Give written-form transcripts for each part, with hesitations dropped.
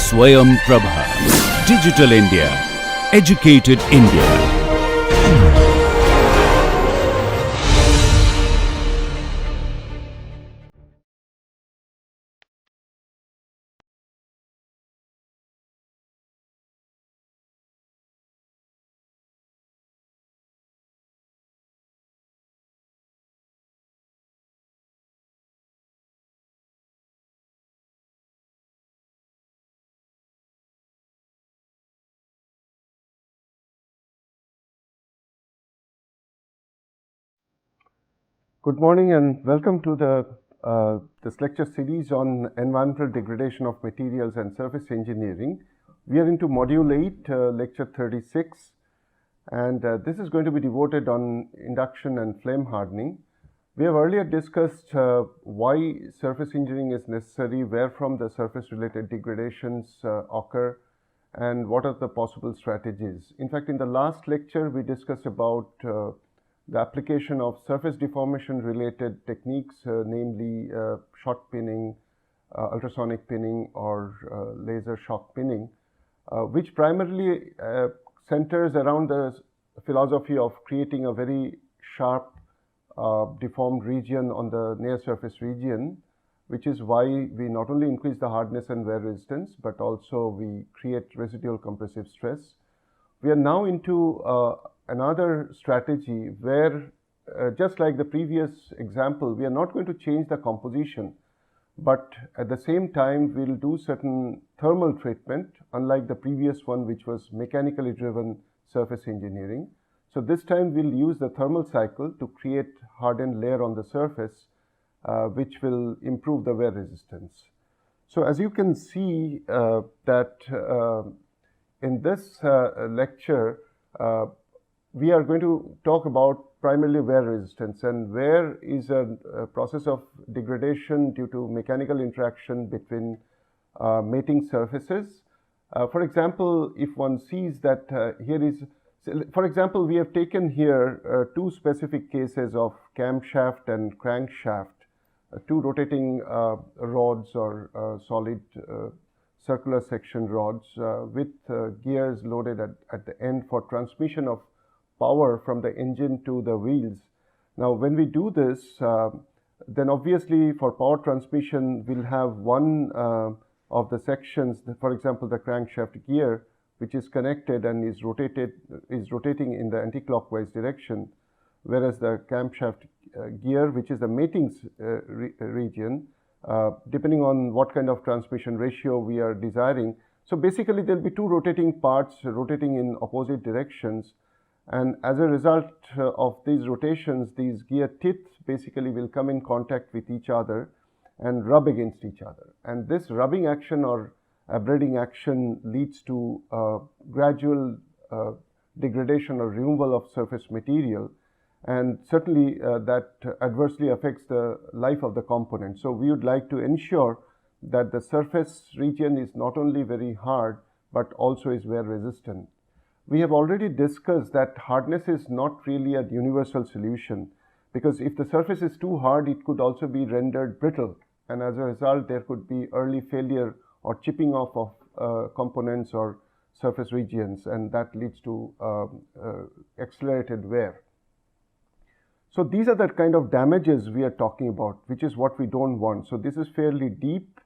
Swayam Prabha. Digital India. Educated India. Good morning and welcome to this lecture series on environmental degradation of materials and surface engineering. We are into module 8, lecture 36, and this is going to be devoted on induction and flame hardening. We have earlier discussed why surface engineering is necessary, where from the surface related degradations occur, and what are the possible strategies. In fact, in the last lecture we discussed about the application of surface deformation related techniques, namely shot pinning, ultrasonic pinning, or laser shock pinning, which primarily centers around the philosophy of creating a very sharp deformed region on the near surface region, which is why we not only increase the hardness and wear resistance, but also we create residual compressive stress. We are now into another strategy where, just like the previous example, we are not going to change the composition, but at the same time we'll do certain thermal treatment, unlike the previous one which was mechanically driven surface engineering. So this time we'll use the thermal cycle to create hardened layer on the surface, which will improve the wear resistance. So as you can see that in this lecture, we are going to talk about primarily wear resistance, and wear is a process of degradation due to mechanical interaction between mating surfaces. For example, if one sees that here is, for example, we have taken here two specific cases of camshaft and crankshaft, two rotating rods or solid circular section rods with gears loaded at the end for transmission of power from the engine to the wheels. Now, when we do this, then obviously for power transmission, we'll have one of the sections, for example, the crankshaft gear, which is connected and is rotating in the anti-clockwise direction, whereas the camshaft gear, which is the mating region, depending on what kind of transmission ratio we are desiring. So basically there'll be two rotating parts rotating in opposite directions, and as a result of these rotations, these gear teeth basically will come in contact with each other and rub against each other, and this rubbing action or abrading action leads to gradual degradation or removal of surface material, and certainly that adversely affects the life of the component. So we would like to ensure that the surface region is not only very hard but also is wear resistant. We have already discussed that hardness is not really a universal solution, because if the surface is too hard, it could also be rendered brittle, and as a result there could be early failure or chipping off of components or surface regions, and that leads to accelerated wear. So these are the kind of damages we are talking about, which is what we don't want. So this is fairly deep,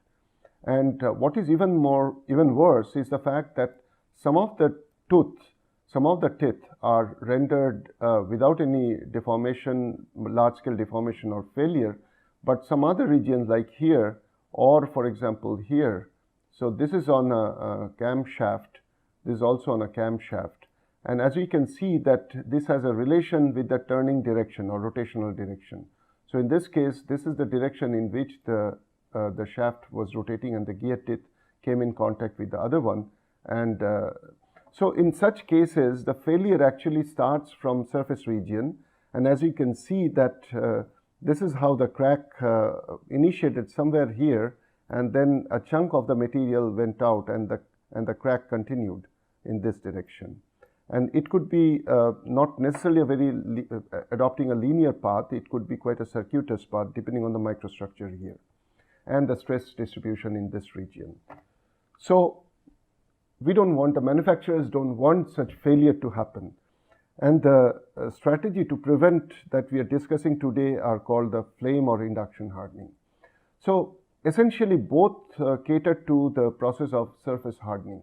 and what is even worse is the fact that some of the teeth are rendered without any deformation, large-scale deformation or failure, but some other regions like here, or for example here. So this is on a camshaft, this is also on a camshaft. And as we can see that this has a relation with the turning direction or rotational direction. So in this case, this is the direction in which the shaft was rotating and the gear teeth came in contact with the other one. And so in such cases, the failure actually starts from surface region. And as you can see that this is how the crack initiated somewhere here, and then a chunk of the material went out, and the crack continued in this direction. And it could be not necessarily adopting a linear path, it could be quite a circuitous path depending on the microstructure here and the stress distribution in this region. So the manufacturers don't want such failure to happen. And the strategy to prevent that we are discussing today are called the flame or induction hardening. So essentially both cater to the process of surface hardening.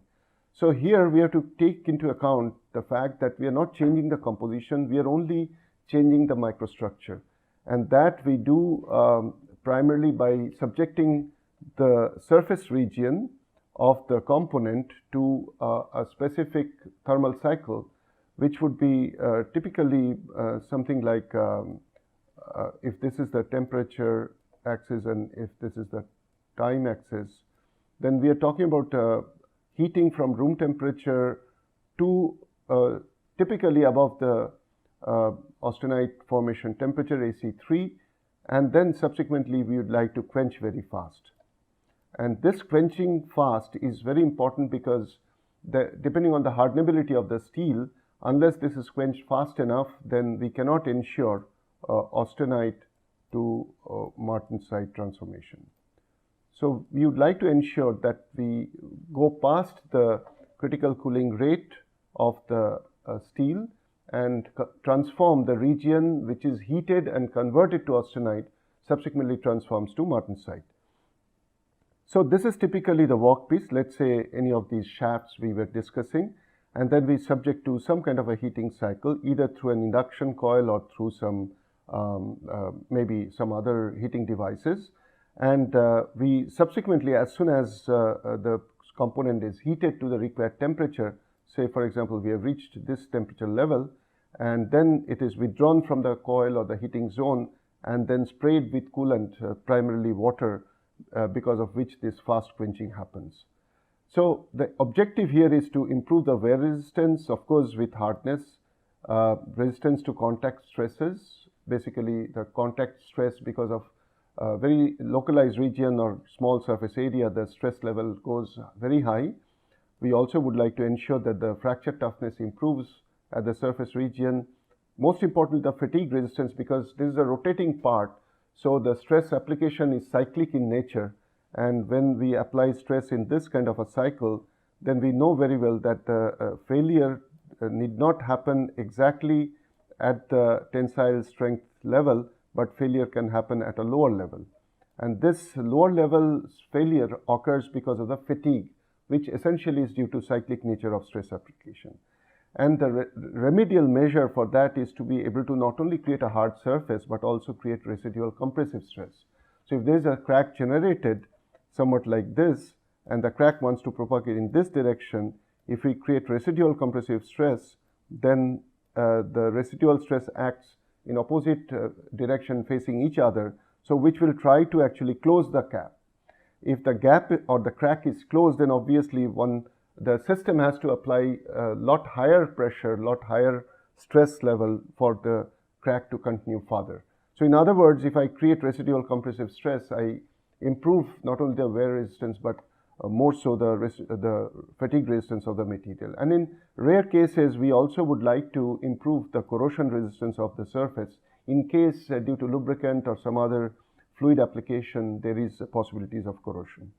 So here we have to take into account the fact that we are not changing the composition, we are only changing the microstructure. And that we do primarily by subjecting the surface region of the component to a specific thermal cycle, which would be typically something like if this is the temperature axis and if this is the time axis, then we are talking about heating from room temperature to typically above the austenite formation temperature AC3, and then subsequently we would like to quench very fast. And this quenching fast is very important because depending on the hardenability of the steel, unless this is quenched fast enough, then we cannot ensure austenite to martensite transformation. So we would like to ensure that we go past the critical cooling rate of the steel and transform the region which is heated and converted to austenite, subsequently transforms to martensite. So this is typically the workpiece, let's say any of these shafts we were discussing, and then we subject to some kind of a heating cycle, either through an induction coil or through some maybe some other heating devices. And we subsequently, as soon as the component is heated to the required temperature, say for example we have reached this temperature level, and then it is withdrawn from the coil or the heating zone and then sprayed with coolant, primarily water, because of which this fast quenching happens. So the objective here is to improve the wear resistance, of course with hardness, resistance to contact stresses, basically the contact stress because of very localized region or small surface area, the stress level goes very high. We also would like to ensure that the fracture toughness improves at the surface region. Most importantly, the fatigue resistance, because this is a rotating part, so the stress application is cyclic in nature, and when we apply stress in this kind of a cycle, then we know very well that the failure need not happen exactly at the tensile strength level, but failure can happen at a lower level. And this lower level failure occurs because of the fatigue, which essentially is due to cyclic nature of stress application. And the remedial measure for that is to be able to not only create a hard surface, but also create residual compressive stress. So if there is a crack generated somewhat like this, and the crack wants to propagate in this direction, if we create residual compressive stress, then the residual stress acts in opposite direction facing each other, so which will try to actually close the gap. If the gap or the crack is closed, then obviously the system has to apply a lot higher pressure, lot higher stress level for the crack to continue further. So in other words, if I create residual compressive stress, I improve not only the wear resistance, but more so the fatigue resistance of the material. And in rare cases, we also would like to improve the corrosion resistance of the surface in case due to lubricant or some other fluid application, there is possibilities of corrosion.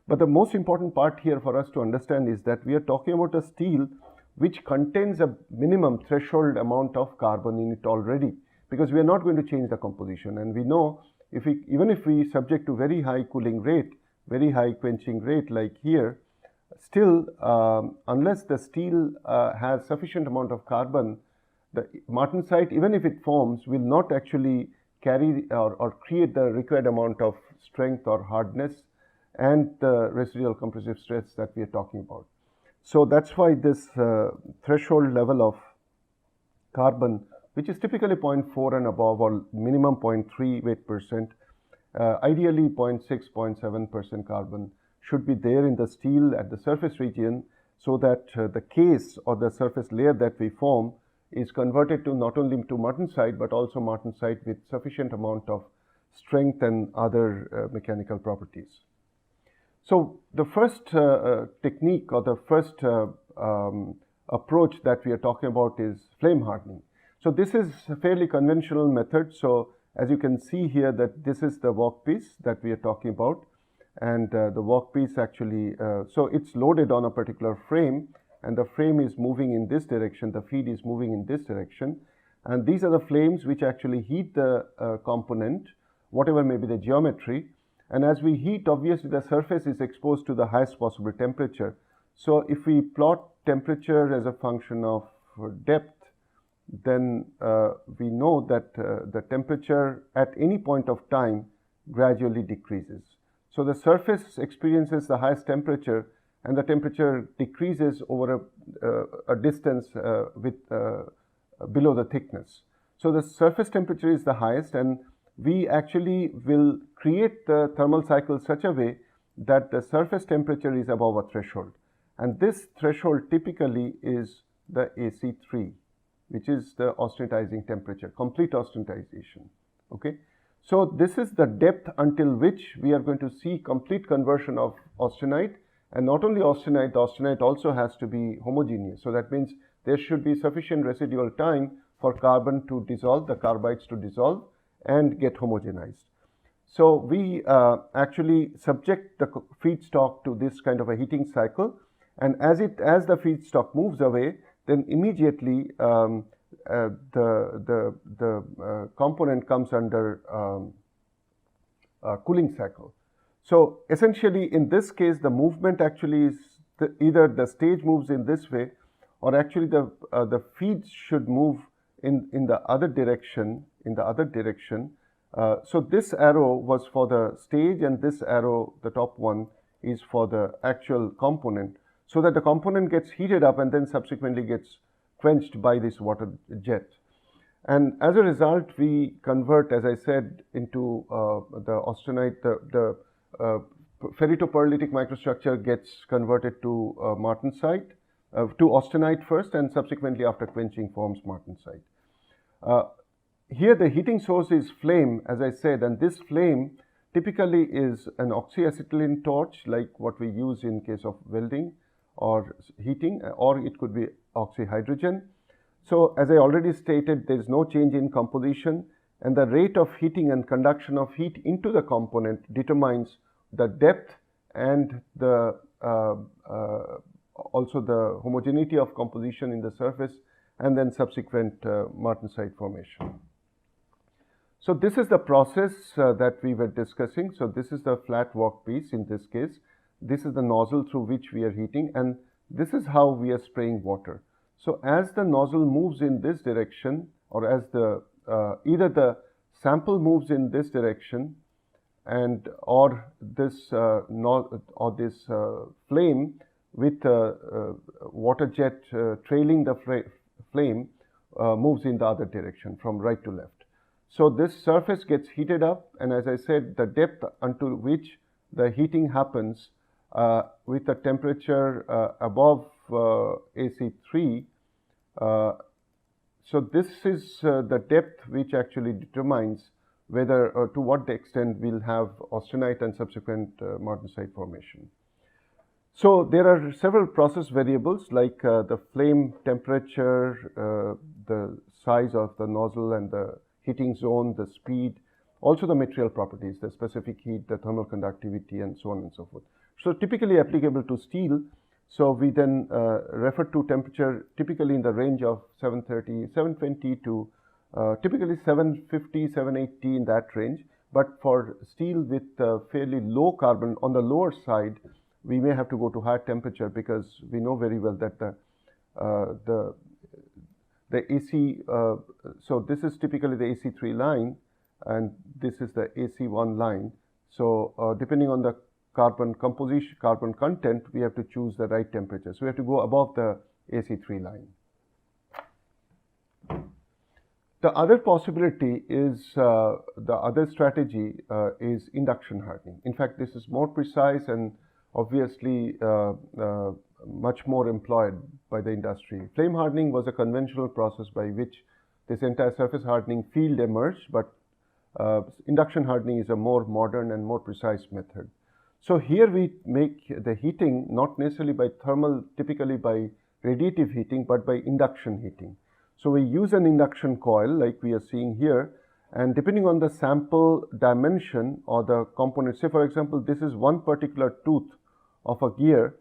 But the most important part here for us to understand is that we are talking about a steel which contains a minimum threshold amount of carbon in it already, because we are not going to change the composition. And we know even if we subject to very high cooling rate, very high quenching rate like here, still unless the steel has sufficient amount of carbon, the martensite, even if it forms, will not actually carry or create the required amount of strength or hardness and the residual compressive stress that we are talking about. So that's why this threshold level of carbon, which is typically 0.4 and above, or minimum 0.3 weight%, ideally 0.6, 0.7% carbon should be there in the steel at the surface region, so that the case or the surface layer that we form is converted to not only to martensite, but also martensite with sufficient amount of strength and other mechanical properties. So the first technique or the first approach that we are talking about is flame hardening. So this is a fairly conventional method. So as you can see here, that this is the workpiece that we are talking about, and the workpiece actually, so it's loaded on a particular frame, and the frame is moving in this direction, the feed is moving in this direction, and these are the flames which actually heat the component, whatever may be the geometry. And as we heat, obviously the surface is exposed to the highest possible temperature. So if we plot temperature as a function of depth, then we know that the temperature at any point of time gradually decreases. So the surface experiences the highest temperature, and the temperature decreases over a distance with below the thickness. So the surface temperature is the highest, and we actually will create the thermal cycle such a way that the surface temperature is above a threshold. And this threshold typically is the AC3, which is the austenitizing temperature, complete austenitization. Okay. So this is the depth until which we are going to see complete conversion of austenite, and not only austenite, the austenite also has to be homogeneous. So that means there should be sufficient residual time for carbon to dissolve, the carbides to dissolve and get homogenized. So we actually subject the feedstock to this kind of a heating cycle, and as the feedstock moves away, then immediately the component comes under cooling cycle. So essentially in this case, the movement actually is either the stage moves in this way, or actually the feeds should move in the other direction, so this arrow was for the stage, and this arrow, the top one, is for the actual component, so that the component gets heated up and then subsequently gets quenched by this water jet. And as a result, we convert, as I said, into the austenite, the ferritopearlitic microstructure gets converted to martensite, to austenite first, and subsequently after quenching forms martensite. Here the heating source is flame, as I said, and this flame typically is an oxyacetylene torch like what we use in case of welding or heating, or it could be oxyhydrogen. So as I already stated, there is no change in composition, and the rate of heating and conduction of heat into the component determines the depth and the also the homogeneity of composition in the surface, and then subsequent martensite formation. So this is the process that we were discussing. So this is the flat workpiece in this case. This is the nozzle through which we are heating, and this is how we are spraying water. So as the nozzle moves in this direction, or as the either the sample moves in this direction, and or this flame with water jet trailing the flame moves in the other direction from right to left. So this surface gets heated up, and as I said, the depth unto which the heating happens with a temperature above AC3. So this is the depth which actually determines whether or to what extent we'll have austenite and subsequent martensite formation. So there are several process variables like the flame temperature, the size of the nozzle and the heating zone, the speed, also the material properties, the specific heat, the thermal conductivity, and so on and so forth. So typically applicable to steel. So we then refer to temperature typically in the range of 720 to typically 750, 780 in that range. But for steel with fairly low carbon on the lower side, we may have to go to higher temperature, because we know very well that the AC, so this is typically the AC3 line, and this is the AC1 line. So depending on the carbon composition, carbon content, we have to choose the right temperature. So we have to go above the AC3 line. The other possibility is, the other strategy is induction hardening. In fact, this is more precise and obviously much more employed by the industry. Flame hardening was a conventional process by which this entire surface hardening field emerged, but induction hardening is a more modern and more precise method. So here we make the heating not necessarily by thermal, typically by radiative heating, but by induction heating. So we use an induction coil like we are seeing here, And depending on the sample dimension or the component, say for example, this is one particular tooth of a gear,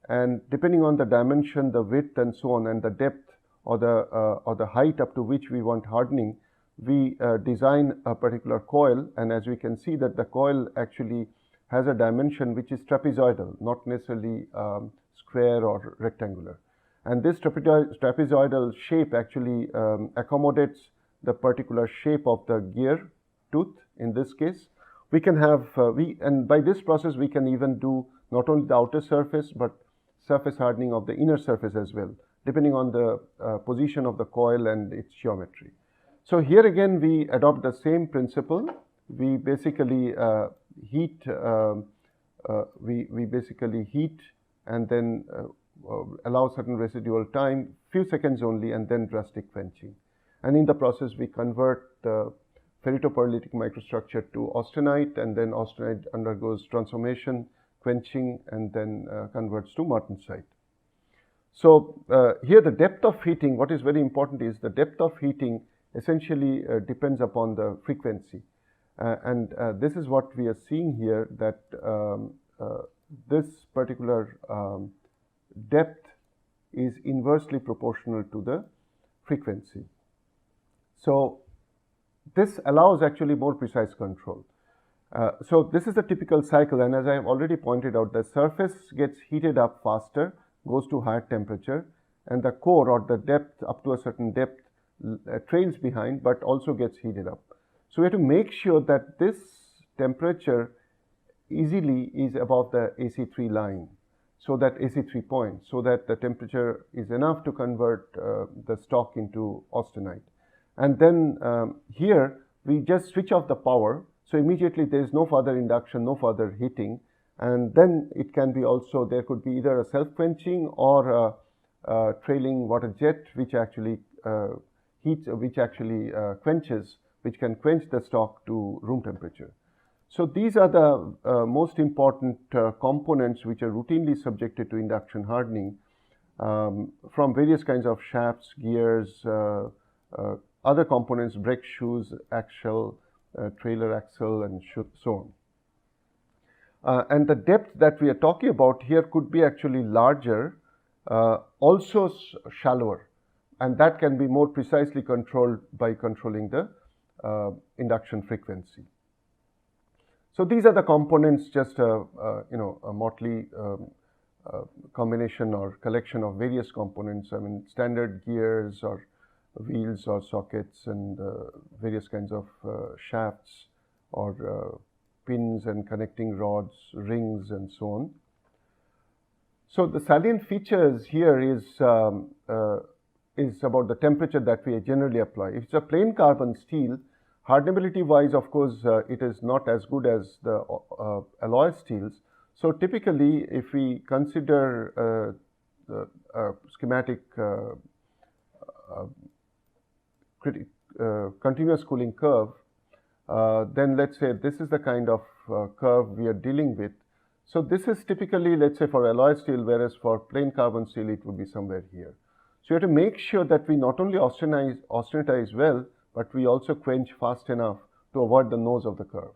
and depending on the dimension, the width and so on, and the depth or the height up to which we want hardening, we design a particular coil. And as we can see that the coil actually has a dimension which is trapezoidal, not necessarily square or rectangular. And this trapezoidal shape actually accommodates the particular shape of the gear tooth. In this case, we can have and by this process we can even do not only the outer surface but surface hardening of the inner surface as well, depending on the position of the coil and its geometry. So here again we adopt the same principle. We basically heat and then allow certain residual time, few seconds only, and then drastic quenching. And in the process we convert the ferritopearlitic microstructure to austenite, and then austenite undergoes transformation, quenching, and then converts to martensite. So here the depth of heating, what is very important is the depth of heating essentially depends upon the frequency. And this is what we are seeing here, that this particular depth is inversely proportional to the frequency. So this allows actually more precise control. So this is the typical cycle, and as I have already pointed out, the surface gets heated up faster, goes to higher temperature, and the core or the depth up to a certain depth trails behind but also gets heated up. So we have to make sure that this temperature easily is above the AC3 line, so that AC3 point, so that the temperature is enough to convert the stock into austenite. And then here we just switch off the power, so immediately there is no further induction, no further heating, and then it can be also, there could be either a self-quenching or a trailing water jet which actually quenches, which can quench the stock to room temperature. So these are the most important components which are routinely subjected to induction hardening from various kinds of shafts, gears, other components, brake shoes, axle, trailer axle, and so on. And the depth that we are talking about here could be actually larger, also shallower, and that can be more precisely controlled by controlling the induction frequency. So these are the components, just a motley combination or collection of various components. I mean, standard gears or wheels or sockets, and various kinds of shafts or pins and connecting rods, rings, and so on. So the salient features here is about the temperature that we generally apply. If it's a plain carbon steel, hardenability wise, of course, it is not as good as the alloy steels. So typically, if we consider the schematic continuous cooling curve, then let's say this is the kind of curve we are dealing with. So this is typically, let's say, for alloy steel, whereas for plain carbon steel it would be somewhere here. So you have to make sure that we not only austenitize well, but we also quench fast enough to avoid the nose of the curve.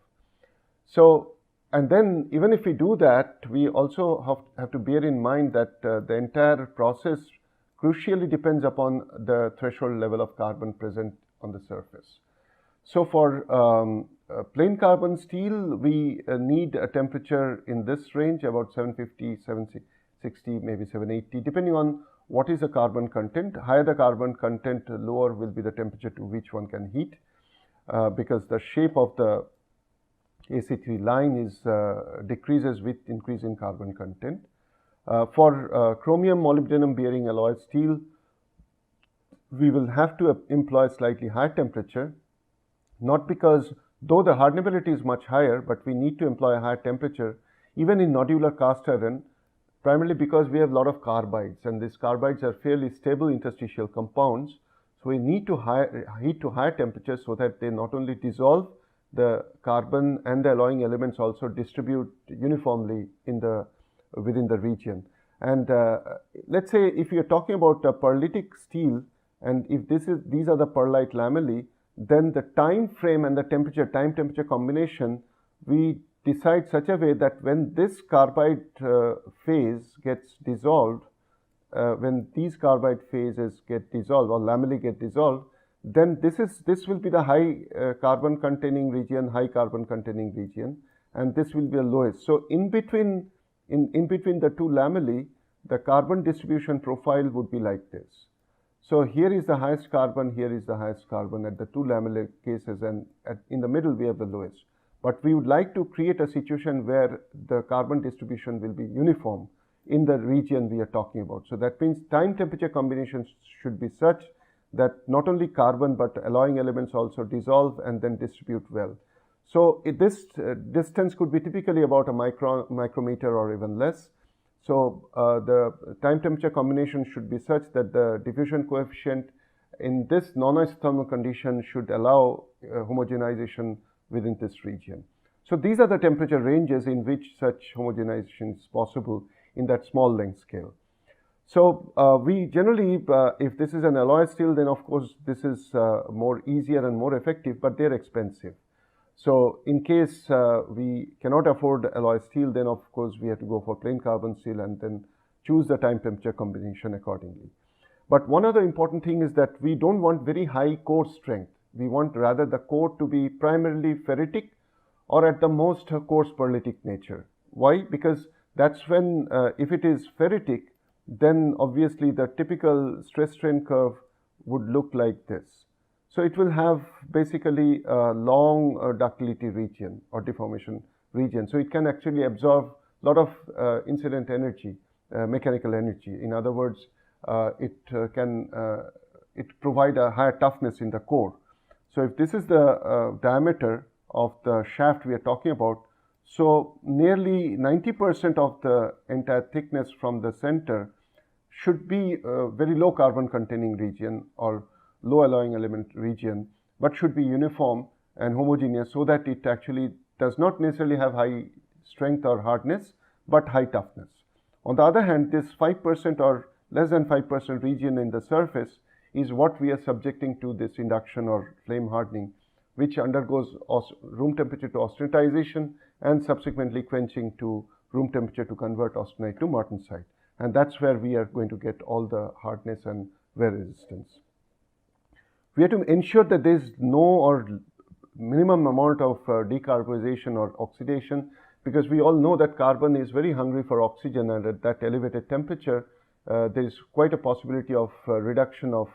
So, and then even if we do that, we also have to bear in mind that the entire process crucially depends upon the threshold level of carbon present on the surface. So for plain carbon steel, we need a temperature in this range, about 750, 760, maybe 780, depending on what is the carbon content. Higher the carbon content, lower will be the temperature to which one can heat, because the shape of the AC3 line is decreases with increase in carbon content. For chromium molybdenum bearing alloy steel, we will have to employ slightly higher temperature, not because though the hardenability is much higher, but we need to employ a higher temperature even in nodular cast iron, primarily because we have a lot of carbides, and these carbides are fairly stable interstitial compounds. So we need to heat to higher temperatures so that they not only dissolve, the carbon and the alloying elements also distribute uniformly within the region. And let's say if you're talking about a pearlitic steel, and if these are the pearlite lamellae, then the time frame and the time temperature combination, we decide such a way that when this carbide phase gets dissolved, when these carbide phases get dissolved or lamellae get dissolved, then this will be the high carbon containing region, high carbon containing region, and this will be the lowest. So in between the two lamellae, the carbon distribution profile would be like this. So here is the highest carbon, here is the highest carbon at the two lamellar cases, and in the middle we have the lowest. But we would like to create a situation where the carbon distribution will be uniform in the region we are talking about. So that means time temperature combinations should be such that not only carbon but alloying elements also dissolve and then distribute well. So this distance could be typically about a micrometer or even less. So the time temperature combination should be such that the diffusion coefficient in this non-isothermal condition should allow homogenization within this region. So these are the temperature ranges in which such homogenization is possible in that small length scale. So we generally, if this is an alloy steel, then of course this is more easier and more effective, but they're expensive. So in case we cannot afford alloy steel, then of course we have to go for plain carbon steel and then choose the time temperature combination accordingly. But one other important thing is that we don't want very high core strength. We want rather the core to be primarily ferritic or at the most coarse pearlitic nature. Why? Because that's when if it is ferritic, then obviously the typical stress strain curve would look like this. So it will have basically a long ductility region or deformation region. So it can actually absorb a lot of incident energy, mechanical energy. In other words, it can provide a higher toughness in the core. So if this is the diameter of the shaft we are talking about, so nearly 90% of the entire thickness from the center should be a very low carbon containing region or low alloying element region, but should be uniform and homogeneous so that it actually does not necessarily have high strength or hardness, but high toughness. On the other hand, this 5% or less than 5% region in the surface is what we are subjecting to this induction or flame hardening, which undergoes room temperature to austenitization and subsequently quenching to room temperature to convert austenite to martensite. And that's where we are going to get all the hardness and wear resistance. We have to ensure that there is no or minimum amount of decarbonization or oxidation, because we all know that carbon is very hungry for oxygen, and at that elevated temperature, there is quite a possibility of reduction of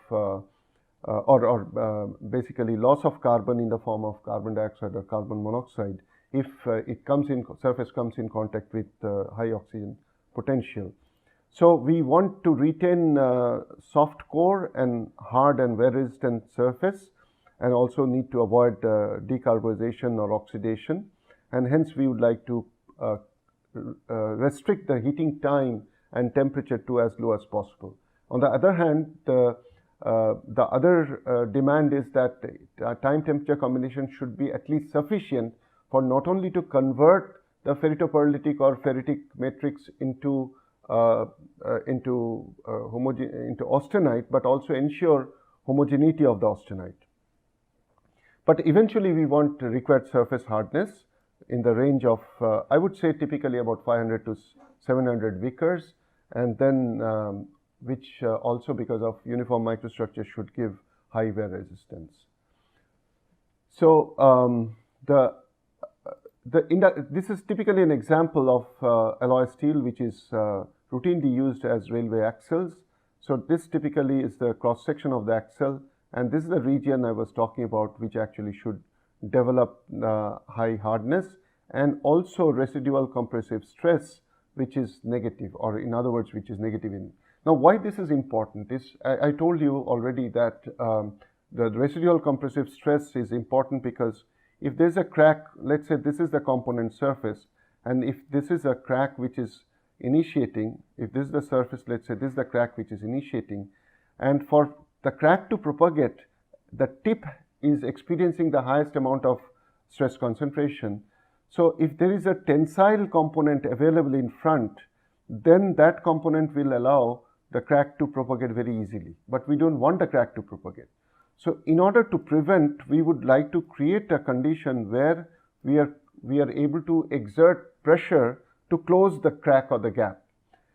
basically loss of carbon in the form of carbon dioxide or carbon monoxide if surface comes in contact with high oxygen potential. So we want to retain soft core and hard and wear resistant surface, and also need to avoid decarbonization or oxidation, and hence we would like to restrict the heating time and temperature to as low as possible. On the other hand, the other demand is that time temperature combination should be at least sufficient for not only to convert the ferritopearlitic or ferritic matrix into austenite, but also ensure homogeneity of the austenite. But eventually we want required surface hardness in the range of I would say typically about 500 to 700 Vickers, and then which also because of uniform microstructure should give high wear resistance. So this is typically an example of alloy steel which is routinely used as railway axles. So this typically is the cross section of the axle, and this is the region I was talking about which actually should develop high hardness and also residual compressive stress, which is negative, or in other words which is negative in. Now why this is important is I told you already that the residual compressive stress is important because if there is a crack, let's say this is the component surface, and if this is a crack which is initiating, if this is the surface, let's say this is the crack which is initiating, and for the crack to propagate, the tip is experiencing the highest amount of stress concentration. So if there is a tensile component available in front, then that component will allow the crack to propagate very easily, but we don't want the crack to propagate. So in order to prevent, we would like to create a condition where we are able to exert pressure to close the crack or the gap.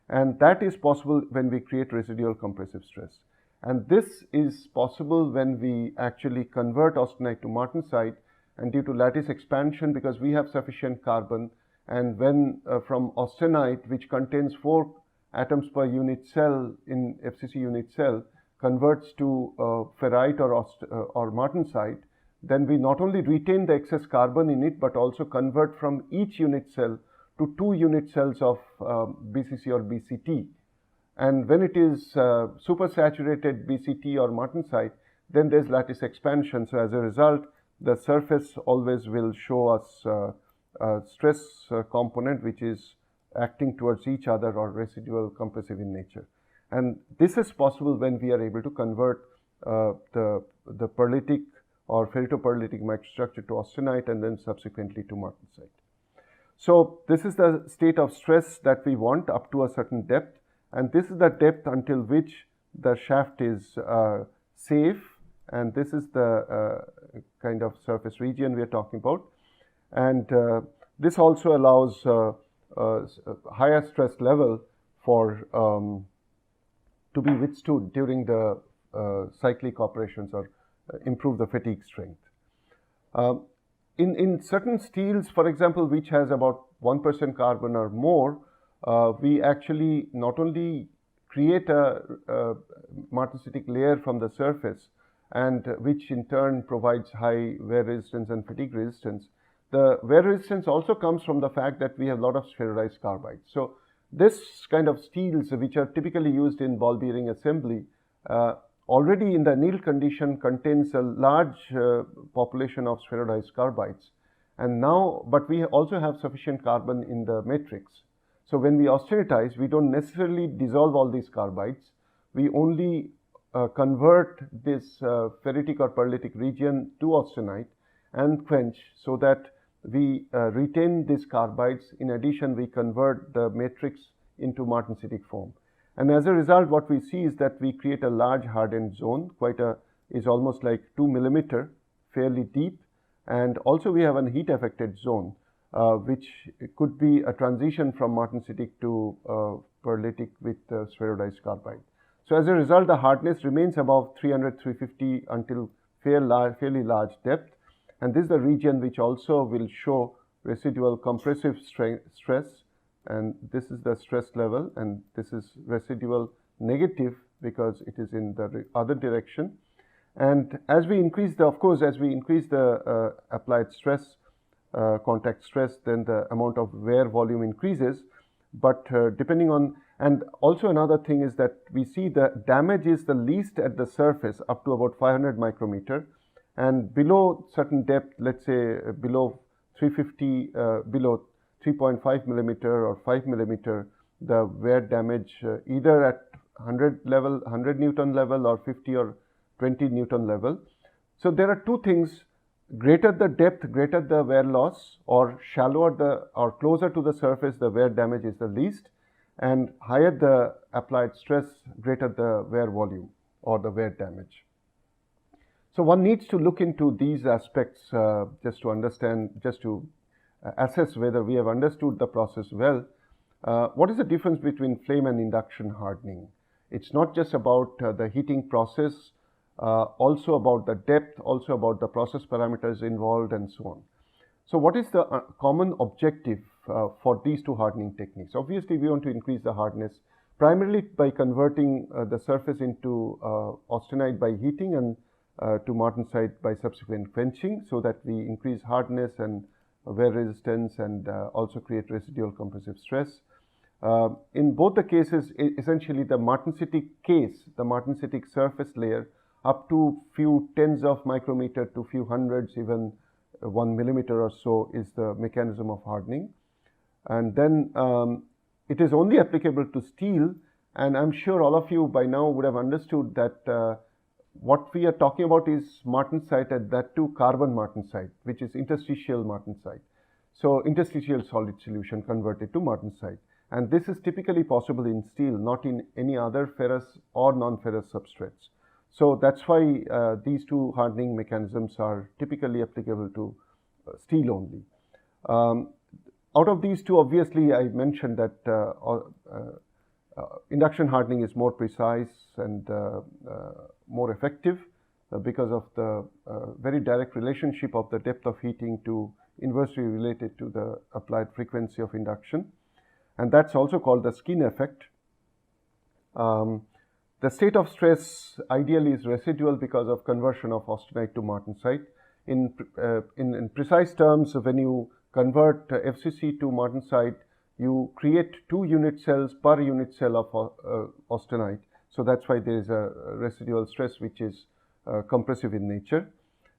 And that is possible when we create residual compressive stress. And this is possible when we actually convert austenite to martensite, and due to lattice expansion, because we have sufficient carbon, and when from austenite, which contains 4 atoms per unit cell in FCC unit cell, converts to ferrite or martensite, then we not only retain the excess carbon in it, but also convert from each unit cell to 2 unit cells of BCC or BCT. And when it is supersaturated BCT or martensite, then there's lattice expansion. So as a result, the surface always will show us a stress component which is acting towards each other or residual compressive in nature. And this is possible when we are able to convert the perlitic or ferritoperlitic microstructure to austenite and then subsequently to martensite. So this is the state of stress that we want up to a certain depth, and this is the depth until which the shaft is safe, and this is the kind of surface region we are talking about. And this also allows higher stress level for to be withstood during the cyclic operations or improve the fatigue strength. In certain steels, for example, which has about 1% carbon or more, we actually not only create a martensitic layer from the surface, and which in turn provides high wear resistance and fatigue resistance. The wear resistance also comes from the fact that we have a lot of spheroidized carbide. So this kind of steels, which are typically used in ball bearing assembly, already in the annealed condition contains a large population of spheroidized carbides. And now, but we also have sufficient carbon in the matrix. So when we austenitize, we don't necessarily dissolve all these carbides. We only convert this ferritic or perlitic region to austenite and quench, so that we retain these carbides. In addition, we convert the matrix into martensitic foam. And as a result, what we see is that we create a large hardened zone, is almost like 2 millimeter, fairly deep. And also we have a heat affected zone, which could be a transition from martensitic to perlitic with spheroidized carbide. So as a result, the hardness remains above 300, 350 until fairly large depth. And this is the region which also will show residual compressive stress. And this is the stress level, and this is residual negative because it is in the other direction. And as we increase the, of course, as we increase the applied stress, contact stress, then the amount of wear volume increases. But depending on, and also another thing is that we see the damage is the least at the surface up to about 500 micrometer, and below certain depth, let's say below 350, below 3.5 millimeter or 5 millimeter, the wear damage either at 100 Newton level or 50 or 20 Newton level. So there are two things: greater the depth, greater the wear loss, or shallower or closer to the surface, the wear damage is the least, and higher the applied stress, greater the wear volume or the wear damage. So one needs to look into these aspects just to understand, just to assess whether we have understood the process well. What is the difference between flame and induction hardening? It's not just about the heating process, also about the depth, also about the process parameters involved, and so on. So what is the common objective for these two hardening techniques? Obviously, we want to increase the hardness primarily by converting the surface into austenite by heating and to martensite by subsequent quenching, so that we increase hardness and wear resistance and also create residual compressive stress. In both the cases, essentially the martensitic case, the martensitic surface layer, up to few tens of micrometer to few hundreds, even 1 millimeter or so, is the mechanism of hardening. And then it is only applicable to steel, and I'm sure all of you by now would have understood that what we are talking about is martensite, and that too carbon martensite, which is interstitial martensite. So interstitial solid solution converted to martensite. And this is typically possible in steel, not in any other ferrous or non-ferrous substrates. So that's why these two hardening mechanisms are typically applicable to steel only. Out of these two, obviously, I mentioned that induction hardening is more precise and more effective because of the very direct relationship of the depth of heating to inversely related to the applied frequency of induction. And that's also called the skin effect. The state of stress ideally is residual because of conversion of austenite to martensite. In precise terms, when you convert FCC to martensite, you create 2 unit cells per unit cell of austenite. So that's why there is a residual stress which is compressive in nature.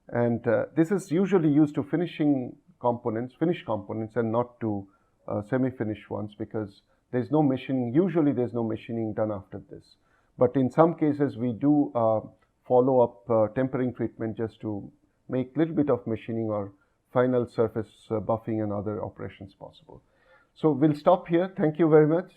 And this is usually used to finished components and not to semi-finished ones, because there's no machining, usually there's no machining done after this. But in some cases we do follow up tempering treatment just to make little bit of machining or final surface buffing and other operations possible. So we'll stop here. Thank you very much.